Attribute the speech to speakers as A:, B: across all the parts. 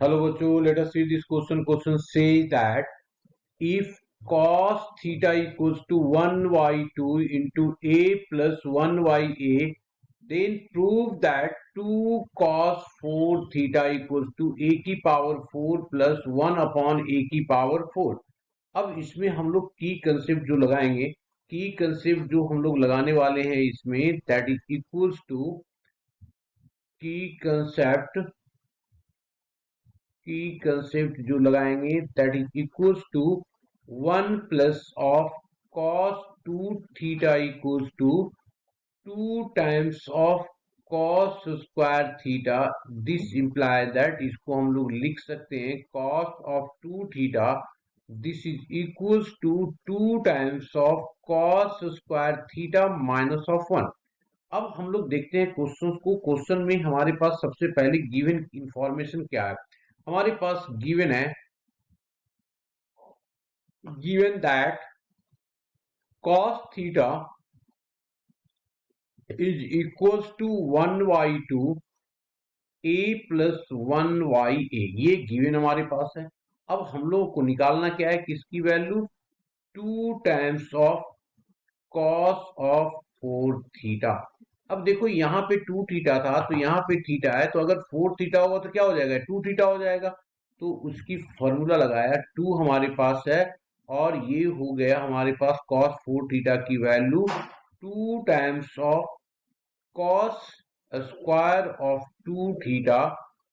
A: Hello बच्चों, let us see this question. Question says that if cos theta equals to 1/2 into a plus 1/a, then prove that 2 cos 4 theta equals to a की power 4 plus 1 upon a की power 4. अब इसमें हम लोग की concept जो लगाएंगे, की कंसेप्ट जो हम लोग लगाने वाले हैं इसमें, दैट इज इक्वल्स टू की कंसेप्ट की कंसेप्ट जो लगाएंगे that is equals to 1 plus of cos 2 theta equals to 2 times of cos square theta. This imply that, इसको हम लोग लिख सकते हैं cos of 2 theta, this is equals to 2 times of cos square theta minus of 1. अब हम लोग देखते हैं क्वेश्चन को. क्वेश्चन में हमारे पास सबसे पहले गिवन इंफॉर्मेशन क्या है. हमारे पास गिवन है, given that cos theta is equals to 1/2 a plus 1/a. ये गिवन हमारे पास है. अब हम लोगों को निकालना क्या है, किसकी value, 2 times of cos of 4 theta. अब देखो यहाँ पे 2 थीटा था तो यहाँ पे थीटा है, तो अगर 4 थीटा होगा तो क्या हो जाएगा, 2 थीटा हो जाएगा. तो उसकी फॉर्मूला लगाया, 2 हमारे पास है और ये हो गया हमारे पास cos 4 थीटा की value 2 times of cos square of 2 theta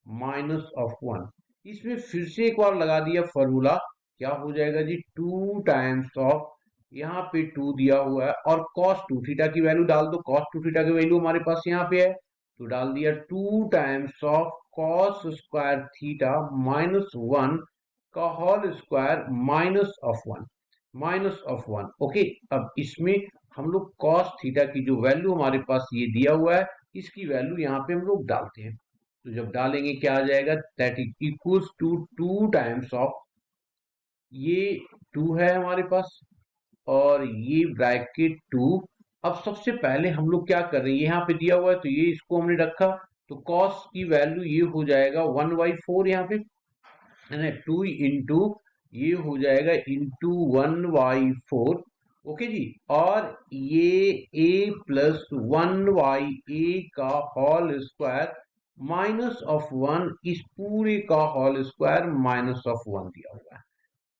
A: minus of 1. इसमें फिर से एक बार लगा दिया फॉर्मूला, क्या हो जाएगा जी, 2 टाइम्स ऑफ, यहाँ पे 2 दिया हुआ है और cos 2 थीटा की वैल्यू डाल दो. cos 2 थीटा की वैल्यू हमारे पास यहाँ पे है तो डाल दिया 2 times of cos square theta minus 1 का whole square minus of 1, minus of 1. Okay, अब इसमें हम लोग cos थीटा की जो वैल्यू हमारे पास ये दिया हुआ है, इसकी वैल्यू यहाँ पे हम लोग डालते हैं. तो जब डालेंगे क्या आ जाएगा, that is equals to 2 times of, ये 2 है हमारे पास और ये ब्रैकेट 2. अब सबसे पहले हम लोग क्या कर रहे हैं, यहाँ पे दिया हुआ है तो ये इसको हमने रखा, तो cos की वैल्यू ये हो जाएगा 1/4, यहाँ पे है ना, 2 इंटू ये हो जाएगा इंटू 1/4. ओके जी, और ये a प्लस 1/a का होल स्क्वायर माइनस ऑफ 1, इस पूरे का होल स्क्वायर माइनस ऑफ 1 दिया हुआ है.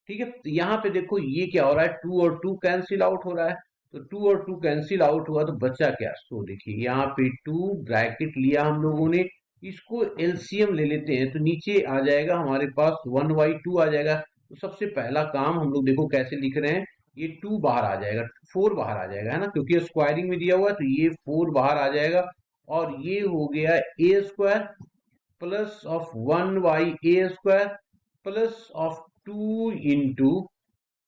A: ठीक है, तो यहाँ पे देखो ये क्या हो रहा है, 2 और 2 कैंसिल आउट हो रहा है, तो 2 और 2 कैंसिल आउट हुआ तो बचा क्या, सो देखिए यहाँ पे 2 ब्रैकेट लिया हम लोगों ने, इसको एलसीएम ले लेते हैं तो नीचे आ जाएगा हमारे पास 1/2 आ जाएगा. तो सबसे पहला काम हम लोग देखो कैसे लिख रहे हैं, ये 2 बाहर आ जाएगा, 4 बाहर आ जाएगा, है ना, क्योंकि स्क्वायरिंग में दिया हुआ है तो ये 4 बाहर आ जाएगा और ये हो गया a square plus of 1/a square plus of 2 into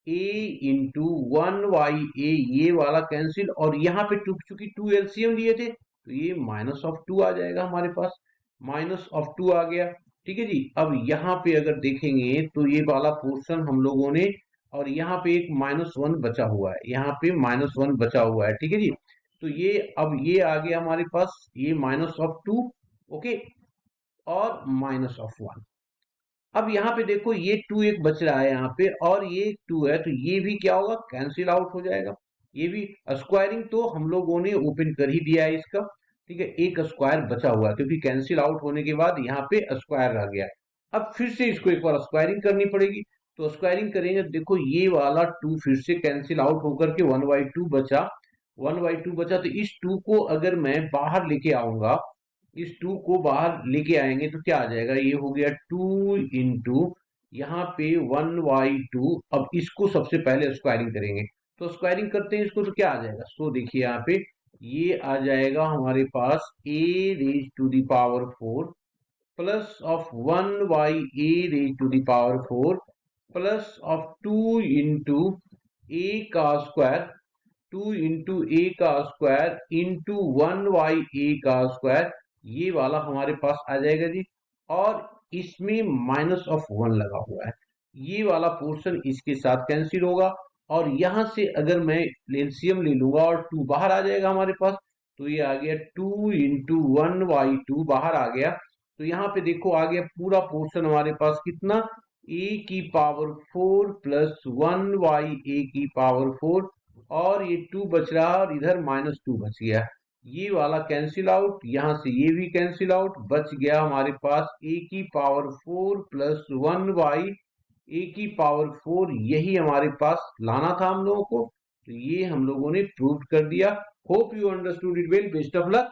A: a into 1/a, ये वाला कैंसिल, और यहाँ पे चूंकि 2 एलसीएम लिए थे तो ये माइनस ऑफ 2 आ जाएगा हमारे पास, माइनस ऑफ 2 आ गया. ठीक है जी, अब यहाँ पे अगर देखेंगे तो ये वाला पोर्शन हम लोगों ने, और यहाँ पे एक -1 बचा हुआ है, यहाँ पे -1 बचा हुआ है. ठीक है जी, तो ये अब ये आ गया हमारे पास, ये माइनस ऑफ 2. ओके, और माइनस ऑफ 1. अब यहाँ पे देखो ये 2 एक बच रहा है यहाँ पे और ये 2 है, तो ये भी क्या होगा, कैंसिल आउट हो जाएगा. ये भी स्क्वायरिंग तो हम लोगों ने ओपन कर ही दिया है इसका. ठीक है, एक स्क्वायर बचा हुआ है क्योंकि कैंसिल आउट होने के बाद यहाँ पे स्क्वायर आ गया. अब फिर से इसको एक बार स्क्वायरिंग करनी पड़ेगी, तो स्क्वायरिंग करेंगे, देखो ये वाला 2 फिर से कैंसिल आउट होकर के 1/2 बचा, 1/2 बचा. तो इस 2 को अगर मैं बाहर लेके आऊंगा, इस 2 को बाहर लेके आएंगे तो क्या आ जाएगा, ये हो गया 2 इंटू यहाँ पे 1/2. अब इसको सबसे पहले स्क्वायरिंग करेंगे, तो स्क्वायरिंग करते हैं इसको तो क्या आ जाएगा, सो देखिए यहाँ पे ये आ जाएगा हमारे पास a raise to the power 4 plus of 1/a raise to the power 4 plus of 2 into a का स्क्वायर, 2 इंटू a का स्क्वायर इंटू 1/a का स्क्वायर, ये वाला हमारे पास आ जाएगा जी. और इसमें माइनस ऑफ 1 लगा हुआ है, ये वाला पोर्शन इसके साथ कैंसिल होगा, और यहां से अगर मैं एलसीएम ले लूंगा और 2 बाहर आ जाएगा हमारे पास, तो ये आ गया 2 इंटू 1/2 बाहर आ गया, तो यहाँ पे देखो आ गया पूरा पोर्शन हमारे पास कितना, a की पावर 4 प्लस 1y a की पावर 4, और ये 2 बच रहा और इधर -2 बच गया, ये वाला कैंसिल आउट, यहां से ये भी कैंसिल आउट, बच गया हमारे पास a की पावर 4 प्लस 1y a की पावर 4, यही हमारे पास लाना था हम लोगों को। तो ये हम लोगों ने प्रूव कर दिया। Hope you understood it well, best of luck.